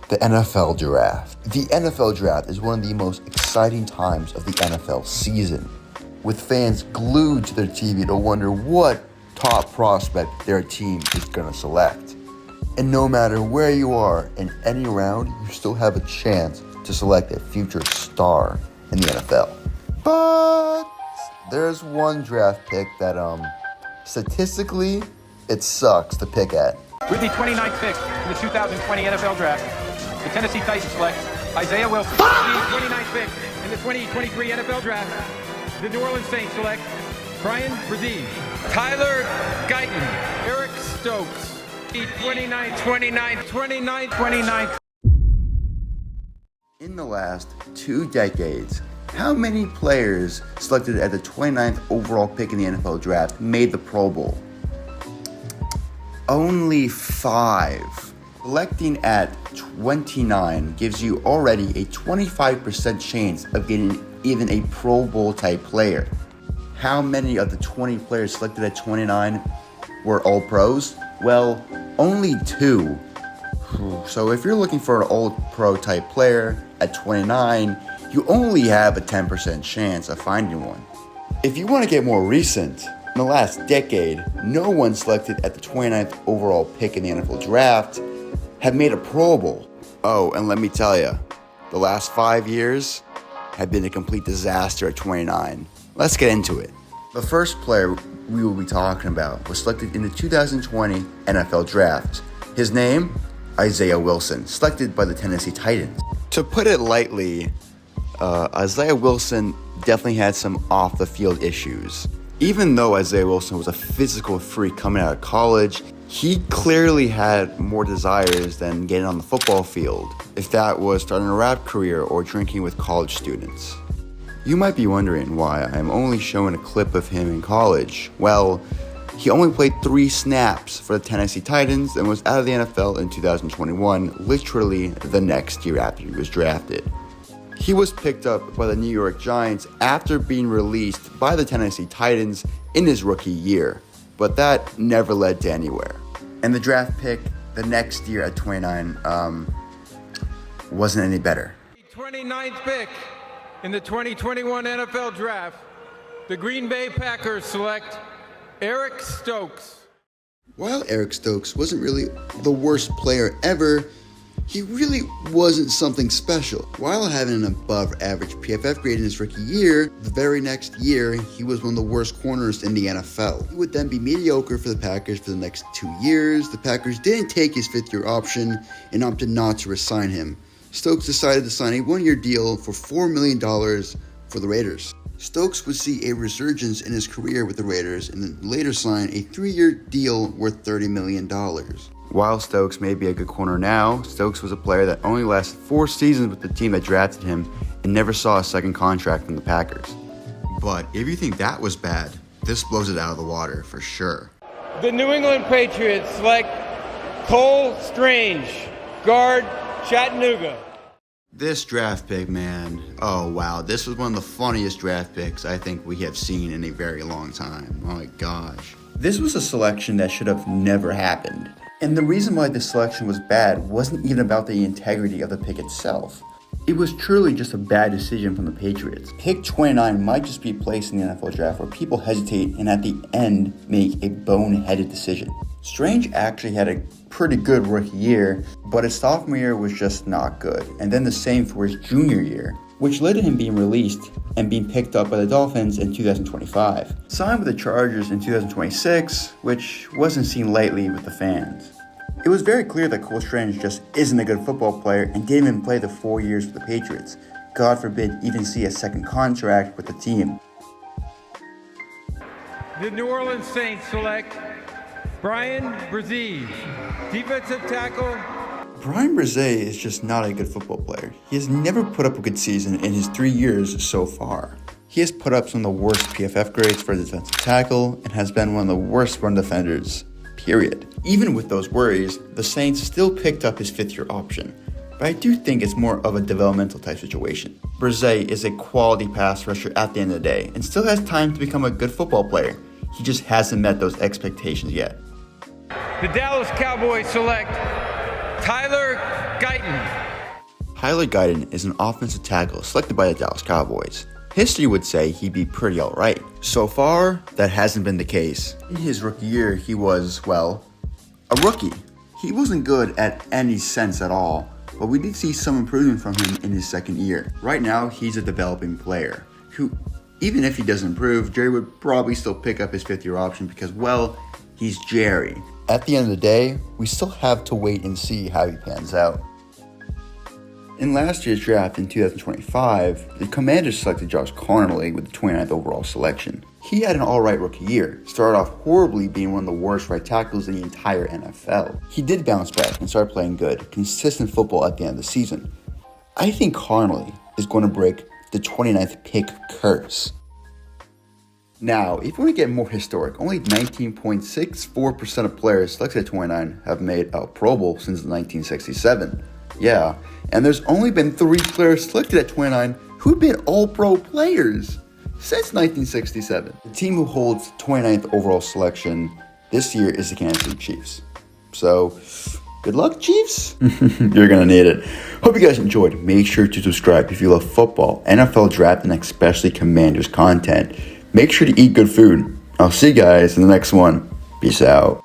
The NFL Draft. The NFL Draft is one of the most exciting times of the NFL season, with fans glued to their TV to wonder what top prospect their team is going to select. And no matter where you are in any round, you still have a chance to select a future star in the NFL. But there's one draft pick that, statistically, it sucks to pick at. With the 29th pick in the 2020 NFL Draft, the Tennessee Titans select Isaiah Wilson. The 29th pick in the 2023 NFL Draft, the New Orleans Saints select Brian Brzee, Tyler Guyton, Eric Stokes. The 29th. In the last 2 decades, how many players selected at the 29th overall pick in the NFL Draft made the Pro Bowl? Only 5. Selecting at 29 gives you already a 25% chance of getting even a Pro Bowl type player. How many of the 20 players selected at 29 were all pros? Well, only 2. So if you're looking for an all pro type player at 29, you only have a 10% chance of finding one. If you want to get more recent, in the last decade, no one selected at the 29th overall pick in the NFL Draft have made a Pro Bowl. Oh, and let me tell you, the last 5 years have been a complete disaster at 29. Let's get into it. The first player we will be talking about was selected in the 2020 NFL Draft. His name, Isaiah Wilson, selected by the Tennessee Titans. To put it lightly, Isaiah Wilson definitely had some off-the-field issues. Even though Isaiah Wilson was a physical freak coming out of college, he clearly had more desires than getting on the football field, if that was starting a rap career or drinking with college students. You might be wondering why I'm only showing a clip of him in college. Well, he only played 3 snaps for the Tennessee Titans and was out of the NFL in 2021, literally the next year after he was drafted. He was picked up by the New York Giants after being released by the Tennessee Titans in his rookie year, but that never led to anywhere. And the draft pick the next year at 29 wasn't any better. 29th pick in the 2021 NFL Draft, the Green Bay Packers select Eric Stokes. While Eric Stokes wasn't really the worst player ever, he really wasn't something special. While having an above average PFF grade in his rookie year, the very next year, he was one of the worst corners in the NFL. He would then be mediocre for the Packers for the next 2 years. The Packers didn't take his 5th-year option and opted not to re-sign him. Stokes decided to sign a 1-year deal for $4 million for the Raiders. Stokes would see a resurgence in his career with the Raiders and then later sign a 3-year deal worth $30 million. While Stokes may be a good corner now, Stokes was a player that only lasted 4 seasons with the team that drafted him and never saw a second contract from the Packers. But if you think that was bad, this blows it out of the water for sure. The New England Patriots select Cole Strange, guard, Chattanooga. This draft pick, man, oh wow, this was one of the funniest draft picks I think we have seen in a very long time. Oh my gosh. This was a selection that should have never happened. And the reason why this selection was bad wasn't even about the integrity of the pick itself. It was truly just a bad decision from the Patriots. Pick 29 might just be placed in the NFL Draft where people hesitate and at the end make a boneheaded decision. Strange actually had a pretty good rookie year, but his sophomore year was just not good. And then the same for his junior year, which led to him being released and being picked up by the Dolphins in 2025. Signed with the Chargers in 2026, which wasn't seen lightly with the fans. It was very clear that Cole Strange just isn't a good football player and didn't even play the 4 years with the Patriots. God forbid even see a second contract with the team. The New Orleans Saints select Brian Brzee, defensive tackle. Brian Brzee is just not a good football player. He has never put up a good season in his 3 years so far. He has put up some of the worst PFF grades for a defensive tackle and has been one of the worst run defenders, period. Even with those worries, the Saints still picked up his 5th-year option. But I do think it's more of a developmental type situation. Brzee is a quality pass rusher at the end of the day and still has time to become a good football player. He just hasn't met those expectations yet. The Dallas Cowboys select Tyler Guyton. Tyler Guyton is an offensive tackle selected by the Dallas Cowboys. History would say he'd be pretty alright. So far, that hasn't been the case. In his rookie year, he was, well, a rookie. He wasn't good at any sense at all, but we did see some improvement from him in his second year. Right now, he's a developing player who, even if he doesn't improve, Jerry would probably still pick up his fifth-year option because, well, he's Jerry. At the end of the day, we still have to wait and see how he pans out. In last year's draft in 2025, the Commanders selected Josh Connolly with the 29th overall selection. He had an alright rookie year, started off horribly being one of the worst right tackles in the entire NFL. He did bounce back and start playing good, consistent football at the end of the season. I think Connolly is going to break the 29th pick curse. Now, if you want to get more historic, only 19.64% of players selected at 29 have made a Pro Bowl since 1967. Yeah, and there's only been 3 players selected at 29 who've been All-Pro players since 1967. The team who holds 29th overall selection this year is the Kansas City Chiefs. So, good luck, Chiefs. You're going to need it. Hope you guys enjoyed. Make sure to subscribe if you love football, NFL draft, and especially Commanders content. Make sure to eat good food. I'll see you guys in the next one. Peace out.